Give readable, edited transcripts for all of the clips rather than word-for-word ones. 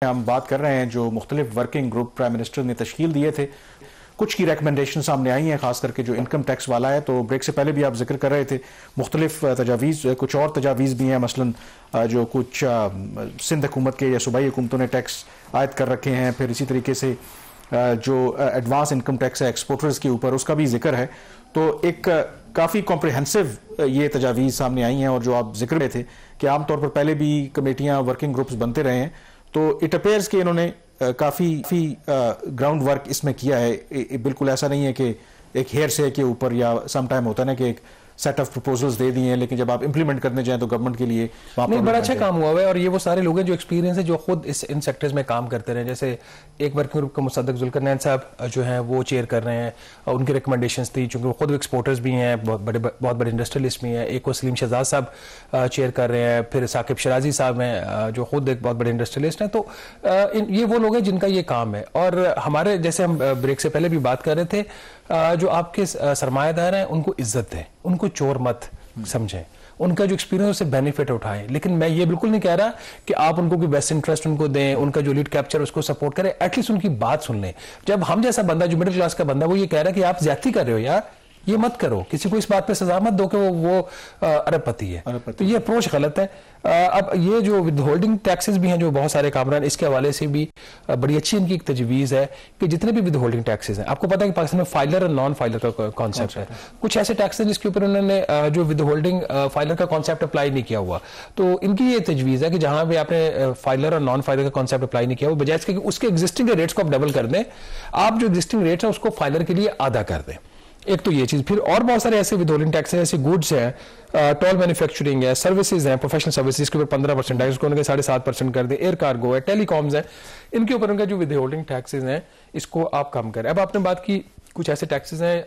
ہم بات کر رہے ہیں جو مختلف ورکنگ گروپ پرائم منسٹر نے تشکیل دیے تھے، کچھ کی ریکمنڈیشن سامنے آئی ہیں، خاص کر کے جو انکم ٹیکس والا ہے. تو بریک سے پہلے بھی آپ ذکر کر رہے تھے مختلف تجاویز، کچھ اور تجاویز بھی ہیں، مثلا جو کچھ سندھ حکومت کے یا صوبائی حکومتوں نے ٹیکس عائد کر رکھے ہیں. پھر اسی طریقے سے جو ایڈوانس انکم ٹیکس ہے ایکسپورٹرز کے اوپر، اس کا بھی ذکر ہے. تو ایک کافی کمپریہنسو یہ تجاویز سامنے آئی ہیں، اور جو آپ ذکر رہے تھے کہ عام طور پر پہلے بھی کمیٹیاں ورکنگ گروپس بنتے رہے ہیں، تو اٹ اپیئرز کہ انہوں نے کافی گراؤنڈ ورک اس میں کیا ہے. بالکل ایسا نہیں ہے کہ ایک ہیئر سے کے اوپر، یا سم ٹائم ہوتا ہے نا کہ ایک سیٹ آف پروپوزلز دے دیے ہیں، لیکن جب آپ امپلیمنٹ کرنے جائیں تو گورنمنٹ کے لیے نہیں بڑا اچھا کام ہوا ہے. اور یہ وہ سارے لوگ ہیں جو ایکسپیرینس ہے، جو خود ان سیکٹرز میں کام کرتے رہے. جیسے ایک ورکنگ گروپ کا مصدق ذوالقرنین صاحب جو ہیں وہ چیئر کر رہے ہیں، اور ان کی ریکمنڈیشنز تھی، چونکہ وہ خود ایکسپورٹرز بھی ہیں، بہت بڑے انڈسٹریلسٹ بھی ہیں. ایک وہ سلیم شہزاد صاحب چیئر کر رہے ہیں، پھر ثاقب شرازی صاحب ہیں جو خود ایک بہت بڑے انڈسٹریلسٹ ہیں. تو یہ وہ لوگ ہیں جن کا یہ کام ہے. اور ہمارے جیسے ہم بریک سے پہلے بھی بات کر رہے تھے، جو آپ کے سرمایہ دار ہیں ان کو عزت دیں، ان کو چور مت سمجھیں، ان کا جو ایکسپیرینس سے بینیفٹ اٹھائیں. لیکن میں یہ بالکل نہیں کہہ رہا کہ آپ ان کو کوئی بیسٹ انٹرسٹ ان کو دیں، ان کا جو لیڈ کیپچر اس کو سپورٹ کریں. ایٹ لیسٹ ان کی بات سن لیں. جب ہم جیسا بندہ جو مڈل کلاس کا بندہ وہ یہ کہہ رہا ہے کہ آپ زیادتی کر رہے ہو، یار یہ مت کرو، کسی کو اس بات پہ سزا مت دو کہ وہ ارب پتی ہے. تو یہ اپروچ غلط ہے. اب یہ جو ود ہولڈنگ ٹیکسز بھی ہیں جو بہت سارے کامران، اس کے حوالے سے بھی بڑی اچھی ان کی ایک تجویز ہے کہ جتنے بھی ود ہولڈنگ ٹیکسز ہیں، آپ کو پتا ہے کہ پاکستان میں فائلر اور نان فائلر کا کانسیپٹ ہے. کچھ ایسے ٹیکس ہیں جس کے اوپر انہوں نے جو ود ہولڈنگ فائلر کا کانسیپٹ اپلائی نہیں کیا ہوا. تو ان کی یہ تجویز ہے کہ جہاں بھی آپ نے فائلر اور نان فائلر کا کانسیپٹ اپلائی نہیں کیا ہوا، بجائے اس کے ایگزسٹنگ ریٹس کو آپ ڈبل کر دیں، آپ جو ایگزسٹنگ ریٹس ہیں اس کو فائلر کے لیے آدھا کر دیں. ایک تو یہ چیز. پھر اور بہت سارے ایسے ود ہولڈنگ ٹیکس ہیں، ایسے گوڈس ہیں، ٹول مینوفیکچرنگ ہے، سروسز ہیں، پروفیشنل سروسز کے اوپر 15% ٹیکس کو 7.5% کر دیں. ایئر کارگو ہے، ٹیلی کامز ہیں، ان کے اوپر ان کا جو ود ہولڈنگ ٹیکسز ہیں اس کو آپ کم کریں. اب آپ نے بات کی کچھ ایسے ٹیکسز ہیں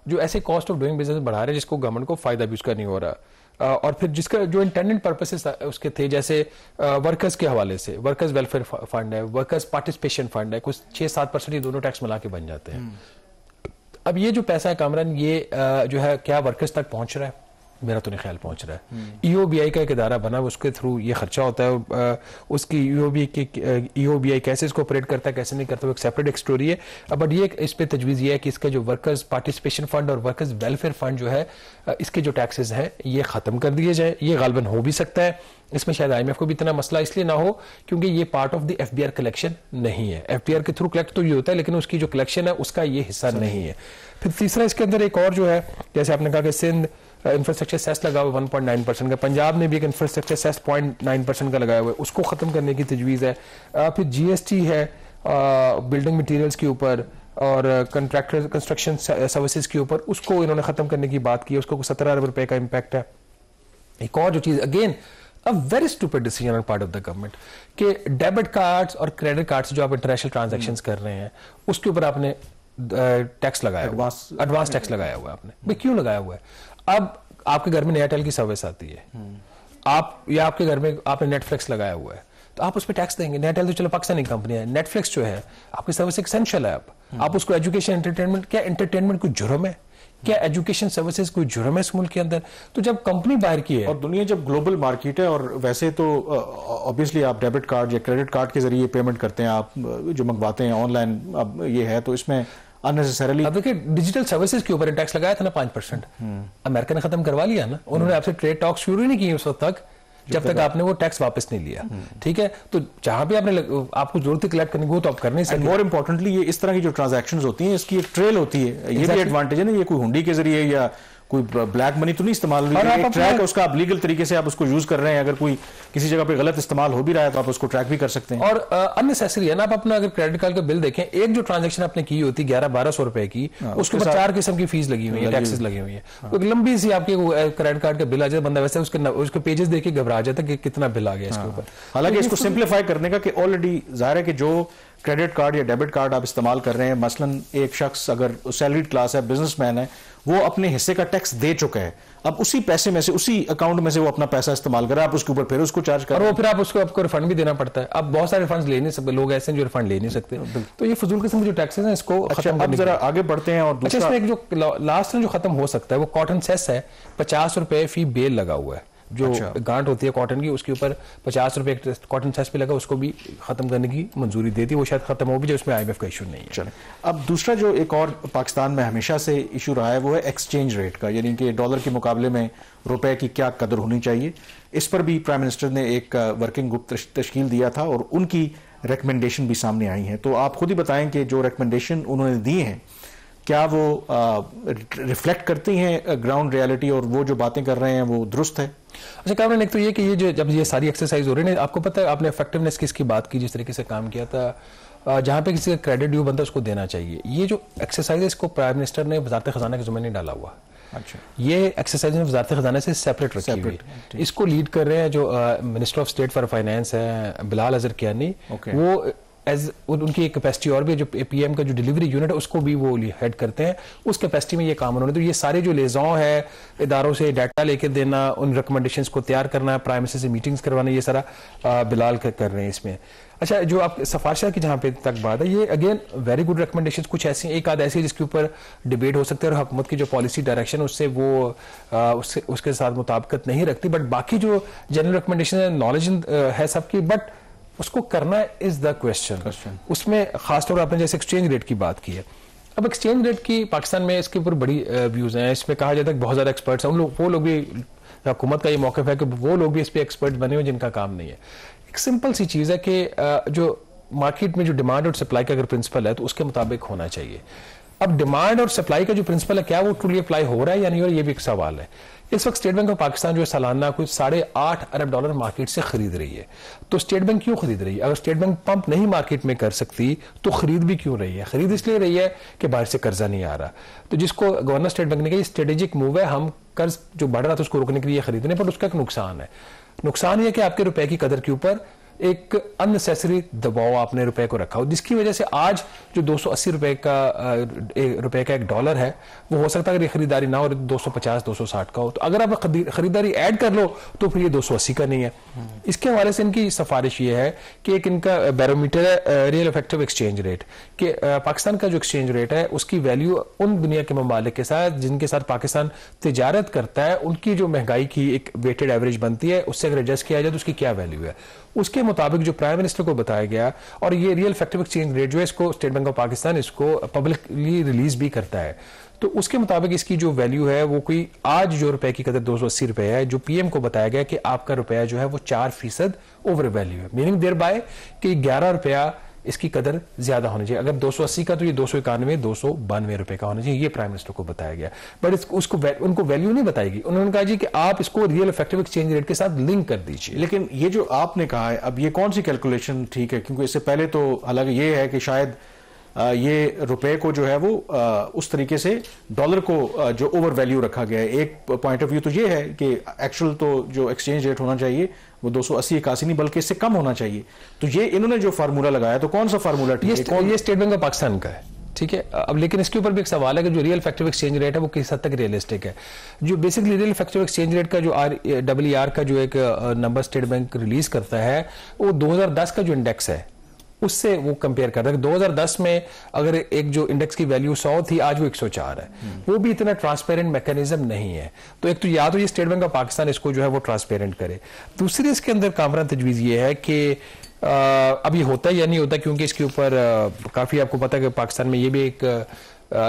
جو ایسے کاسٹ آف ڈوئنگ بزنس بڑھا رہے ہیں جس کو گورنمنٹ کو فائدہ بھی اس کا نہیں ہو رہا. اور پھر جس کا جو انٹینڈنٹ پرپسز اس کے تھے، جیسے ورکرز کے حوالے سے ورکرز ویلفیئر فنڈ ہے، ورکرز پارٹیسپیشن فنڈ ہے، کچھ 6-7% یہ دونوں ٹیکس ملا کے بن جاتے ہیں. اب یہ جو پیسہ ہے کامران، یہ جو ہے کیا ورکرز تک پہنچ رہا ہے؟ میرا تو نہیں خیال پہنچ رہا ہے. ای او بی آئی کا ایک ادارہ بنا، اس کے تھرو یہ خرچہ ہوتا ہے. اس کی ای او بی آئی کیسے اس کو آپریٹ کرتا ہے کیسے نہیں کرتا، وہ ایک سیپریٹ ایک سٹوری ہے. بٹ یہ اس پہ تجویز یہ ہے کہ اس کا جو ورکرز پارٹیسپیشن فنڈ اور ورکرز ویلفیئر فنڈ جو ہے، اس کے جو ٹیکسز ہیں یہ ختم کر دیے جائیں. یہ غالباً ہو بھی سکتا ہے. اس میں شاید آئی ایم ایف کو بھی اتنا مسئلہ اس لیے نہ ہو کیونکہ یہ part of the F B R collection نہیں ہے. ایف بی آر کے تھرو کلیکٹ تو یہ ہوتا ہے، لیکن اس کی جو کلیکشن ہے اس کا یہ حصہ نہیں ہے. پھر تیسرا اس کے اندر ایک اور جو ہے، جیسے آپ نے کہا کہ سندھ انفراسٹرکچر سیس لگا ہوا 1.9% کا، پنجاب نے بھی ایک انفراسٹرکچر سیس 0.9% کا لگایا ہوا ہے، اس کو ختم کرنے کی تجویز ہے. پھر جی ایس ٹی ہے بلڈنگ مٹیریلز کے اوپر اور کنٹریکٹر کنسٹرکشن سروسز کے اوپر، اس کو انہوں نے ختم کرنے کی بات کی ہے. اس کو 17 ارب روپے کا امپیکٹ ہے. ایک اور جو چیز again very stupid decision on part of the government کہ ڈیبٹ کارڈز اور کریڈٹ کارڈز جو آپ انٹرنیشنل ٹرانزیکشنز کر رہے ہیں اس کے اوپر آپ نے ٹیکس لگایا ہوا، ایڈوانس ٹیکس لگایا ہوا ہے. آپ نے کیوں لگایا ہوا ہے؟ اب آپ کے گھر میں ایئرٹیل کی سروس آتی ہے، آپ کے گھر میں آپ نے نیٹ فلکس لگایا ہوا ہے، تو آپ اس پہ ٹیکس دیں گے. ایئرٹیل تو چلو پاکستانی کمپنی ہے، نیٹ فلکس جو ہے آپ کی سروس ایسینشل ہے. آپ اس کو ایجوکیشن انٹرٹینمنٹ، کیا انٹرٹینمنٹ کوئی جرم ہے؟ کیا ایجوکیشن سروسز کوئی جرم ہے اس ملک کے اندر؟ تو جب کمپنی باہر کی ہے، اور دنیا جب گلوبل مارکیٹ ہے، اور ویسے تو obviously آپ ڈیبٹ کارڈ یا کریڈٹ کارڈ کے ذریعے پیمنٹ کرتے ہیں، آپ جو منگواتے ہیں آن لائن، اب یہ ہے تو اس میں unnecessarily. اب دیکھیں ڈیجیٹل سروسز کے اوپر ٹیکس لگایا تھا نا 5%، امریکہ نے ختم کروا لیا نا. انہوں نے آپ سے ٹریڈ ٹاک شروع نہیں کی اس وقت تک جب تک آپ نے وہ ٹیکس واپس نہیں لیا. ٹھیک ہے، تو جہاں بھی آپ کو ضرورت کلیکٹ کرنے کی وہ تو آپ کر نہیں سکتے. مور امپورٹنٹلی یہ اس طرح کی جو ٹرانزیکشنز ہوتی ہیں اس کی ایک ٹریل ہوتی ہے. یہ بھی ایڈوانٹیج ہے نا، یہ کوئی ہنڈی کے ذریعے یا کوئی بلیک منی تو نہیں استعمال ہوئی. ایک ٹریک ہے اس کا، آپ لیگل طریقے سے آپ اس کو یوز کر رہے ہیں. اگر کوئی کسی جگہ پہ غلط استعمال ہو بھی رہا ہے تو آپ اس کو ٹریک بھی کر سکتے ہیں. اور اننیسیسری ہے نا. آپ اپنا اگر کریڈٹ کارڈ کا بل دیکھیں، ایک جو ٹرانزیکشن آپ نے کی ہوتی 1100-1200 روپے کی، اس کے اوپر 4 قسم کی فیس لگی ہوئی ہے، ٹیکسز لگی ہوئی ہیں. ایک لمبی سی آپ کے کریڈٹ کارڈ کا بل آ جائے، بندہ ویسے اس کے پیجز دیکھ کے گھبرا جاتا ہے کہ کتنا بل آ گیا اس کے اوپر. حالانکہ اس کو سمپلیفائی کرنے کا کہ آلریڈی ظاہر ہے کہ جو کریڈٹ کارڈ یا ڈیبٹ کارڈ آپ استعمال کر رہے ہیں، مثلا ایک شخص اگر سیلریڈ کلاس ہے، بزنس مین ہے، وہ اپنے حصے کا ٹیکس دے چکا ہے. اب اسی پیسے میں سے، اسی اکاؤنٹ میں سے وہ اپنا پیسہ استعمال کر رہا ہے، آپ اس کے اوپر پھر اس کو چارج کر رہے ہیں، اور وہ پھر آپ کو ریفنڈ بھی دینا پڑتا ہے. اب بہت سارے ریفنڈز لے نہیں سکتے، لوگ ایسے ہیں جو ریفنڈ لے نہیں سکتے. تو یہ فضول قسم کے جو ٹیکسز ہیں اس کو ختم اب ذرا آگے بڑھتے ہیں. اور اس میں ایک جو لاسٹ جو ختم ہو سکتا ہے وہ کاٹن سیس ہے، 50 روپے فی بیل لگا ہوا ہے. جو گانٹ ہوتی ہے کاٹن کی اس کے اوپر 50 روپے کاٹن سیس پہ لگا, اس کو بھی ختم کرنے کی منظوری دے دی. وہ شاید ختم ہو بھی جائے, اس میں IMF کا ایشو نہیں ہے. چلیں اب دوسرا جو ایک اور پاکستان میں ہمیشہ سے ایشو رہا ہے وہ ہے ایکسچینج ریٹ کا, یعنی کہ ڈالر کے مقابلے میں روپے کی کیا قدر ہونی چاہیے. اس پر بھی پرائم منسٹر نے ایک ورکنگ گروپ تشکیل دیا تھا اور ان کی ریکمنڈیشن بھی سامنے آئی ہیں. تو آپ خود ہی بتائیں کہ جو ریکمنڈیشن انہوں نے دی ہیں کیا وہ ریفلیکٹ کرتی ہیں گراؤنڈ ریالٹی, اور وہ جو باتیں کر رہے ہیں وہ درست ہے؟ اچھا کامران, ایک تو یہ کہ یہ جب یہ ساری ایکسرسائز ہو رہی ہے, آپ کو پتہ ہے آپ نے افیکٹونیس کس کی بات کی, جس طریقے سے کام کیا تھا, جہاں پہ کسی کا کریڈٹ ڈیو بنتا ہے اس کو دینا چاہیے. یہ جو ایکسرسائز ہے اس کو پرائم منسٹر نے وزارت خزانہ کے ذمہ نہیں ڈالا ہوا. اچھا, یہ ایکسرسائز نے وزارت خزانہ سے سیپریٹ رکھی ہوئی. اس کو لیڈ کر رہے ہیں جو minister of state for finance ہیں بلال اظہر کیانی. وہ ایز ان کی ایک کیپیسٹی اور بھی, جو PM کا جو ڈیلیوری یونٹ ہے اس کو بھی وہ ہیڈ کرتے ہیں, اس کیپیسٹی میں یہ کام انہوں نے. تو یہ سارے جو لیزاؤں ہے اداروں سے ڈیٹا لے کے دینا, ان ریکمنڈیشنز کو تیار کرنا, پرائم منسٹر سے میٹنگز کروانا, یہ سارا بلال کر رہے ہیں اس میں. اچھا, جو آپ سفارشہ کی جہاں پہ تک بات ہے, یہ اگین ویری گڈ ریکمنڈیشنز کچھ ایسی ہیں, ایک آدھ ایسی ہے جس کے اوپر ڈیبیٹ ہو سکتا ہے اور حکومت کی جو پالیسی ڈائریکشن اس سے وہ اس کے ساتھ مطابقت نہیں رکھتی, بٹ باقی جو جنرل ریکمنڈیشن نالج ہے سب کی, بٹ اس کو کرنا از دا کوشچن. اس میں خاص طور پر آپ نے جیسے ایکسچینج ریٹ کی بات کی ہے. اب ایکسچینج ریٹ کی پاکستان میں اس کے اوپر بڑی ویوز ہیں. اس میں کہا جاتا ہے کہ بہت زیادہ ایکسپرٹس ہیں, وہ لوگ بھی, حکومت کا یہ موقف ہے کہ وہ لوگ بھی اس پہ ایکسپرٹ بنے ہوئے جن کا کام نہیں ہے. ایک سمپل سی چیز ہے کہ جو مارکیٹ میں جو ڈیمانڈ اور سپلائی کا اگر پرنسپل ہے تو اس کے مطابق ہونا چاہیے. اب ڈیمانڈ اور سپلائی کا جو پرنسپل ہے کیا وہ ٹرولی اپلائی ہو رہا ہے یا نہیں, اور یہ بھی ایک سوال ہے. اس وقت اسٹیٹ بینک آف پاکستان جو ہے سالانہ کوئی $8.5 ارب مارکیٹ سے خرید رہی ہے. تو اسٹیٹ بینک کیوں خرید رہی ہے؟ اگر اسٹیٹ بینک پمپ نہیں مارکیٹ میں کر سکتی تو خرید بھی کیوں رہی ہے؟ خرید اس لیے رہی ہے کہ باہر سے قرضہ نہیں آ رہا. تو جس کو گورنر اسٹیٹ بینک نے کہا یہ اسٹریٹجک موو ہے, ہم قرض جو بڑھ رہا تھا اس کو روکنے کے لیے خریدنے, پر اس کا ایک نقصان ہے. نقصان یہ کہ آپ کے روپے کی قدر کے اوپر ایک اننیسیسری دباؤ آپ نے روپے کو رکھا ہو, جس کی وجہ سے آج جو $280 روپے کا ایک ڈالر ہے وہ ہو سکتا ہے اگر یہ خریداری نہ ہو 250-260 کا ہو. تو اگر آپ خریداری ایڈ کر لو تو پھر یہ 280 کا نہیں ہے. اس کے حوالے سے ان کی سفارش یہ ہے کہ ایک ان کا بیرومیٹر ہے ریئل افیکٹو ایکسچینج ریٹ, کہ پاکستان کا جو ایکسچینج ریٹ ہے اس کی ویلیو ان دنیا کے ممالک کے ساتھ جن کے ساتھ پاکستان تجارت کرتا ہے, ان کی جو مہنگائی کی ایک ویٹڈ ایوریج بنتی ہے, اس سے اگر ایڈجسٹ کیا جائے تو اس کی کیا ویلیو ہے. اس کے مطابق جو پرائم منسٹر کو بتایا گیا, اور یہ ریئل افیکٹو ایکسچینج ریٹ جو ہے اس کو اسٹیٹ بینک آف پاکستان اس کو پبلکلی ریلیز بھی کرتا ہے, تو اس کے مطابق اس کی جو ویلیو ہے وہ کوئی آج جو روپے کی قدر $280 ہے, جو PM کو بتایا گیا کہ آپ کا روپیہ جو ہے وہ 4% اوور ویلیو ہے, میننگ دیر بائی کہ $11 اس کی قدر زیادہ ہونی چاہیے. اگر 280 کا تو یہ 292 روپے کا ہونا چاہیے, یہ پرائم منسٹر کو بتایا گیا. بٹ ان کو ویلیو نہیں بتائی گئی. انہوں نے کہا جی کہ آپ اس کو ریئل افیکٹو ایکسچینج ریٹ کے ساتھ لنک کر دیجیے. لیکن یہ جو آپ نے کہا ہے اب یہ کون سی کیلکولیشن ٹھیک ہے؟ کیونکہ اس سے پہلے تو حالانکہ یہ ہے کہ شاید یہ روپے کو جو ہے وہ اس طریقے سے ڈالر کو جو اوور ویلیو رکھا گیا ہے. ایک پوائنٹ آف ویو تو یہ ہے کہ ایکچوئل تو جو ایکسچینج ریٹ ہونا چاہیے وہ 280-81 نہیں بلکہ اس سے کم ہونا چاہیے. تو یہ انہوں نے جو فارمولا لگایا تو کون سا فارمولا ٹھیک ہے؟ یہ اسٹیٹ بینک آف پاکستان کا ہے, ٹھیک ہے. اب لیکن اس کے اوپر بھی ایک سوال ہے کہ جو ریئل افیکٹو ایکسچینج ریٹ ہے وہ کس حد تک ریئلسٹک ہے. جو basically real effective exchange rate کا جو RER کا جو ایک نمبر اسٹیٹ بینک ریلیز کرتا ہے وہ 2010 کا جو انڈیکس ہے اس سے وہ کمپیئر کرتا ہے. 2010 میں اگر ایک جو انڈیکس کی ویلیو 100 تھی آج وہ 104 ہے. وہ بھی اتنا ٹرانسپیرنٹ میکانزم نہیں ہے. تو ایک تو یا تو یہ اسٹیٹ بینک آف پاکستان اس کو جو ہے وہ ٹرانسپیرنٹ کرے. دوسری اس کے اندر کامران تجویز یہ ہے کہ اب یہ ہوتا ہے یا نہیں ہوتا, کیونکہ اس کے اوپر کافی آپ کو پتا ہے کہ پاکستان میں یہ بھی ایک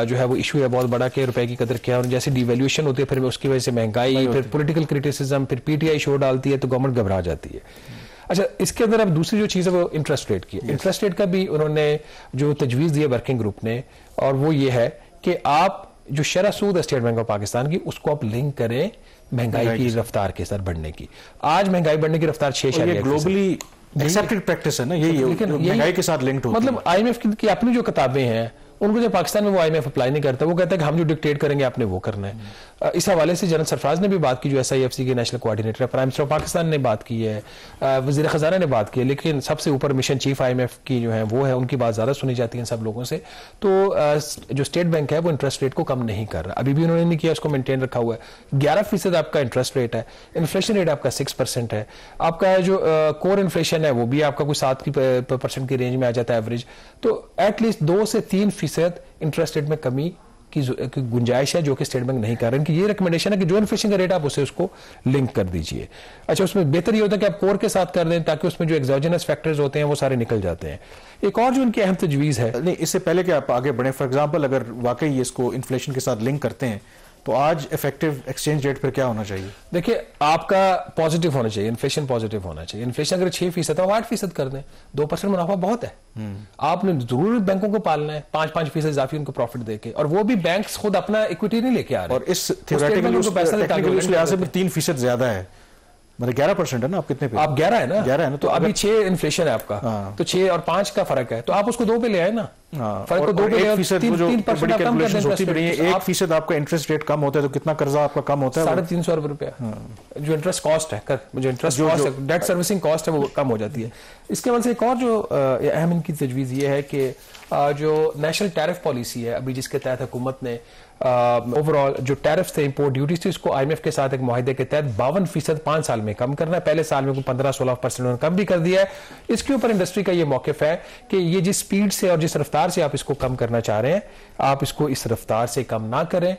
جو ہے وہ ایشو ہے بہت بڑا کہ روپے کی قدر کیا, اور جیسے ڈی ویلیویشن ہوتی ہے پھر اس کی وجہ سے مہنگائی, پھر پولیٹیکل کرٹیسزم, پھر PTI شو ڈالتی ہے تو گورنمنٹ گھبرا جاتی ہے. اچھا, اس کے اندر اب دوسری جو چیز ہے وہ انٹرسٹ ریٹ کی. انٹرسٹ ریٹ کا بھی انہوں نے جو تجویز دی ہے ورکنگ گروپ نے, اور وہ یہ ہے کہ آپ جو شرح سود ہے اسٹیٹ بینک آف پاکستان کی اس کو آپ لنک کریں مہنگائی کی رفتار کے ساتھ بڑھنے کی. آج مہنگائی بڑھنے کی رفتار 6% گلوبلی ایکسیپٹڈ پریکٹس ہے نا, یہی مہنگائی کے ساتھ لنکڈ ہوتی ہے. مطلب IMF کی اپنی جو کتابیں ہیں ان کو جو پاکستان میں وہ IMF اپلائی نہیں کرتا, وہ کہتا ہے کہ ہم جو ڈکٹیٹ کریں گے آپ نے وہ کرنا ہے. اس حوالے سے جنرل سرفراز نے بھی بات کی جو SIFC کے نیشنل کوآرڈینیٹر ہے, پرائم منسٹر آف پاکستان نے بات کی ہے, وزیر خزانہ نے بات کی ہے, لیکن سب سے اوپر مشن چیف IMF کی جو ہے وہ ہے, ان کی بات زیادہ سنی جاتی ہے سب لوگوں سے. تو جو اسٹیٹ بینک ہے وہ انٹرسٹ ریٹ کو کم نہیں کر رہا, ابھی بھی انہوں نے نہیں کیا, اس کو مینٹین رکھا ہوا ہے. 11% آپ کا انٹرسٹ ریٹ ہے, انفلیشن ریٹ آپ کا 6% ہے, آپ کا جو کور انفلیشن ہے وہ بھی آپ کا کوئی 7% کی رینج میں آ جاتا ہے ایوریج. تو ایٹ لیسٹ 2 سے 3% انٹرسٹ ریٹ میں کمی کی گنجائش ہے جو کہ اسٹیٹ بینک نہیں کر رہے ہیں. کہ یہ ریکمنڈیشن ہے کہ جو انفلیشن کا ریٹ آپ اسے اس کو لنک کر دیجئے. اچھا اس میں بہتر یہ ہوتا ہے کہ آپ کور کے ساتھ کر دیں تاکہ اس میں جو ایگزوجنس فیکٹرز ہوتے ہیں وہ سارے نکل جاتے ہیں. ایک اور جو ان کی اہم تجویز ہے, نہیں اس سے پہلے کہ آپ آگے بڑھیں, فار ایگزامپل اگر واقعی اس کو انفلیشن کے ساتھ لنک کرتے ہیں تو آج افیکٹو ایکسچینج ریٹ پھر کیا ہونا چاہیے؟ دیکھیں آپ کا پازیٹیو ہونا چاہیے, انفلیشن پازیٹیو ہونا چاہیے. انفلیشن اگر 6% ہے 8% کر دیں, 2% منافع بہت ہے. آپ نے ضرور بینکوں کو پالنا ہے 5% اضافی ان کو پروفٹ دے کے, اور وہ بھی بینکس خود اپنا ایکویٹی نہیں لے کے آ رہے. اور اس تھیوریٹیکلی اس لحاظ سے 3% زیادہ ہے, مطلب 11% ہے نا, آپ کتنے پہ؟ آپ 11 ہے نا, 11 ہے نا, تو ابھی 6 انفلیشن ہے آپ کا, تو 6 اور 5 کا فرق ہے, تو آپ اس کو 2 پہ لے آئے نا. فرق کو 2 پہ لے آئے, 3% کم کر دیں. 1% آپ کا انٹرسٹ ریٹ کم ہوتا ہے تو کتنا قرضہ آپ کا کم ہوتا ہے؟ 350 روپیہ جو انٹرسٹ کاسٹ ہے, جو انٹرسٹ کاسٹ ہے, ڈیٹ سروسنگ کاسٹ ہے, وہ کم ہو جاتی ہے. اس کے وجہ سے ایک اور جو اہم ان کی تجویز یہ ہے کہ جو نیشنل ٹیرف پالیسی ہے ابھی جس کے تحت حکومت نے اوور آل جو ٹیرفز تھے, امپورٹ ڈیوٹیز تھی, اس کو آئی ایم ایف کے ساتھ ایک معاہدے کے تحت 52% 5 سال میں کم کرنا ہے. پہلے سال میں 15-16% انہوں نے کم بھی کر دیا ہے. اس کے اوپر انڈسٹری کا یہ موقف ہے کہ یہ جس سپیڈ سے اور جس رفتار سے آپ اس کو کم کرنا چاہ رہے ہیں, آپ اس کو اس رفتار سے کم نہ کریں,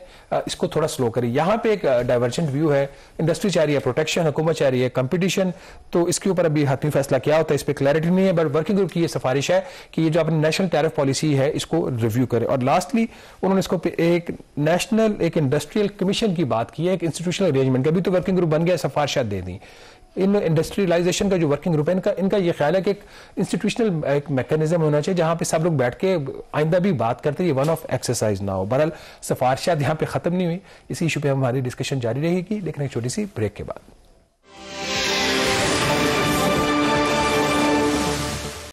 اس کو تھوڑا سلو کریں. یہاں پہ ایک ڈائیورجنٹ ویو ہے, انڈسٹری چاہ رہی ہے پروٹیکشن, حکومت چاہ رہی ہے کمپٹیشن. تو اس کے اوپر ابھی حتمی فیصلہ کیا ہوتا ہے اس پہ کلیئرٹی نہیں ہے, بٹ ورکنگ گروپ کی یہ سفارش ہے کہ یہ جو اپنی نیشنل ٹیرف پالیسی ہے اس کو ریویو کرے. اور لاسٹلی انہوں نے اس کو ایک نیشنل ایک انڈسٹریل کمیشن کی بات کی ہے, ایک انسٹیٹیوشنل ارینجمنٹ کا. بھی تو ورکنگ گروپ بن گیا, سفارشات دے دیں. ان انڈسٹریلائزیشن کا جو ورکنگ گروپ ہے ان کا یہ خیال ہے کہ ایک انسٹیٹیوشنل ایک میکانزم ہونا چاہیے جہاں پہ سب لوگ بیٹھ کے آئندہ بھی بات کرتے ہیں. یہ ون آف ایکسرسائز نہ ہو. بہرحال سفارشات یہاں پہ ختم نہیں ہوئی, اسی ایشو پہ ہماری ڈسکشن جاری رہے گی, لیکن ایک چھوٹی سی بریک کے بعد.